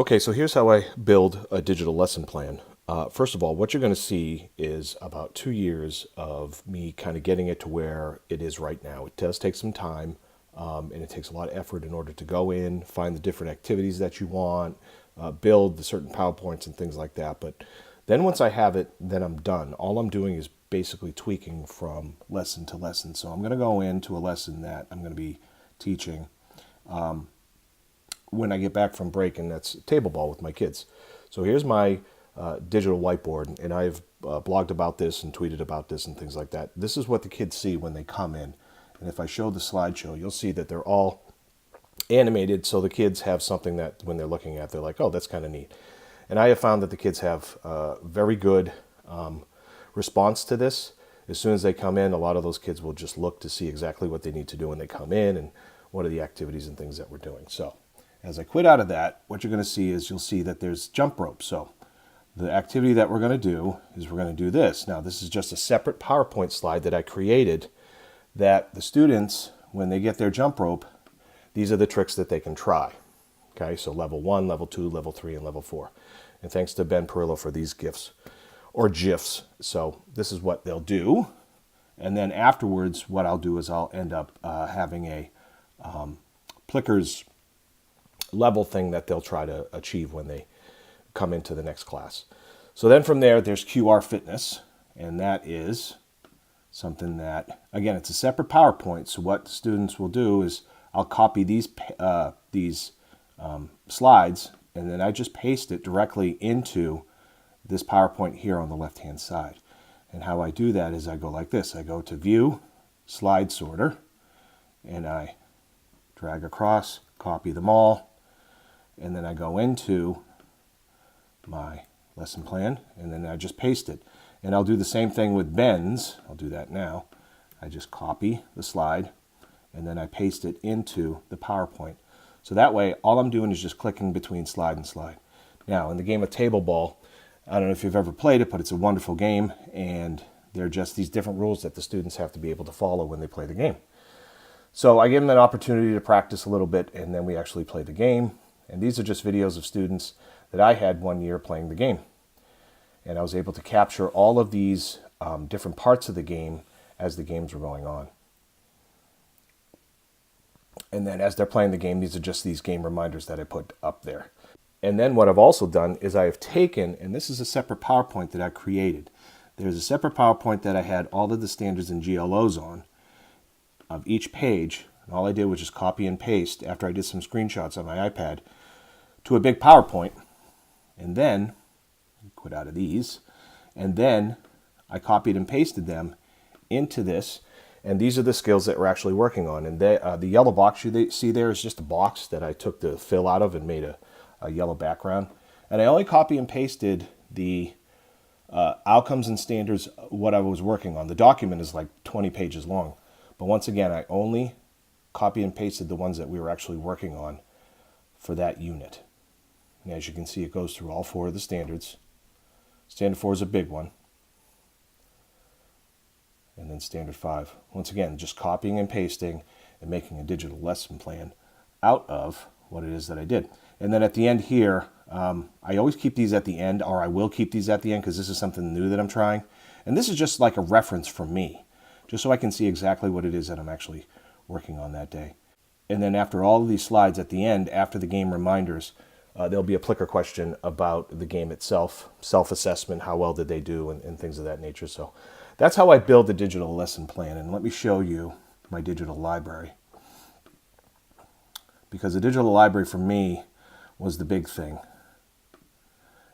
Okay, so here's how I build a digital lesson plan. First of all, what you're going to see is about 2 years of me kind of getting it to where it is right now. It does take some time, and it takes a lot of effort in order to go in, find the different activities that you want, build the certain PowerPoints and things like that. But then once I have it, then I'm done. All I'm doing is basically tweaking from lesson to lesson. So I'm going to go into a lesson that I'm going to be teaching when I get back from break, and that's table ball with my kids. So here's my digital whiteboard, and I've blogged about this and tweeted about this and things like that. This is what the kids see when they come in. And if I show the slideshow, you'll see that they're all animated, so the kids have something that when they're looking at, they're like, oh, that's kind of neat. And I have found that the kids have very good response to this. As soon as they come in, a lot of those kids will just look to see exactly what they need to do when they come in and what are the activities and things that we're doing. So as I quit out of that, what you're going to see is you'll see that there's jump rope. So the activity that we're going to do is we're going to do this. Now, this is just a separate PowerPoint slide that I created that the students, when they get their jump rope, these are the tricks that they can try. Okay, so level 1, level 2, level 3, and level 4. And thanks to Ben Perillo for these GIFs or GIFs. So this is what they'll do. And then afterwards, what I'll do is I'll end up having a Plickers level thing that they'll try to achieve when they come into the next class. So then from there, there's QR Fitness, and that is something that, again, it's a separate PowerPoint. So what students will do is I'll copy these slides, and then I just paste it directly into this PowerPoint here on the left-hand side. And how I do that is I go like this. I go to View, Slide Sorter, and I drag across, copy them all, and then I go into my lesson plan, and then I just paste it. And I'll do the same thing with Ben's. I'll do that now. I just copy the slide, and then I paste it into the PowerPoint. So that way, all I'm doing is just clicking between slide and slide. Now, in the game of table ball, I don't know if you've ever played it, but it's a wonderful game, and there are just these different rules that the students have to be able to follow when they play the game. So I give them an opportunity to practice a little bit, and then we actually play the game. And these are just videos of students that I had one year playing the game. And I was able to capture all of these different parts of the game as the games were going on. And then as they're playing the game, these are just these game reminders that I put up there. And then what I've also done is I have taken, and this is a separate PowerPoint that I created. There's a separate PowerPoint that I had all of the standards and GLOs on of each page. And all I did was just copy and paste after I did some screenshots on my iPad to a big PowerPoint. And then, quit out of these, and then I copied and pasted them into this. And these are the skills that we're actually working on. And the yellow box you see there is just a box that I took the fill out of and made a yellow background. And I only copy and pasted the outcomes and standards, what I was working on. The document is like 20 pages long. But once again, I only copy and pasted the ones that we were actually working on for that unit. And as you can see, it goes through all 4 of the standards. Standard 4 is a big one. And then standard 5. Once again, just copying and pasting and making a digital lesson plan out of what it is that I did. And then at the end here, I always keep these at the end, or I will keep these at the end because this is something new that I'm trying. And this is just like a reference for me, just so I can see exactly what it is that I'm actually working on that day. And then after all of these slides at the end, after the game reminders, there'll be a Plicker question about the game itself, self-assessment, how well did they do, and things of that nature. So that's how I build the digital lesson plan. And let me show you my digital library. Because the digital library for me was the big thing.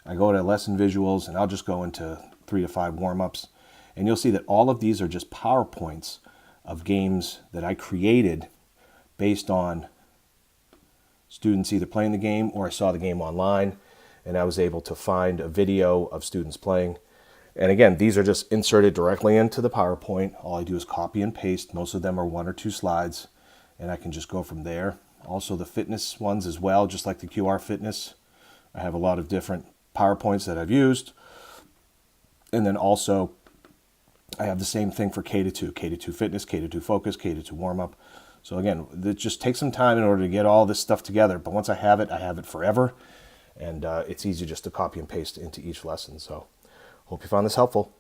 I go to lesson visuals, and I'll just go into 3 to 5 warm-ups. And you'll see that all of these are just PowerPoints of games that I created based on students either playing the game or I saw the game online, and I was able to find a video of students playing. And again, these are just inserted directly into the PowerPoint. All I do is copy and paste. Most of them are 1 or 2 slides, and I can just go from there. Also the fitness ones as well, just like the QR Fitness. I have a lot of different PowerPoints that I've used. And then also I have the same thing for K-2, K-2 Fitness, K-2 Focus, K-2 Warm-Up. So again, it just takes some time in order to get all this stuff together. But once I have it forever. and it's easy just to copy and paste into each lesson. So hope you found this helpful.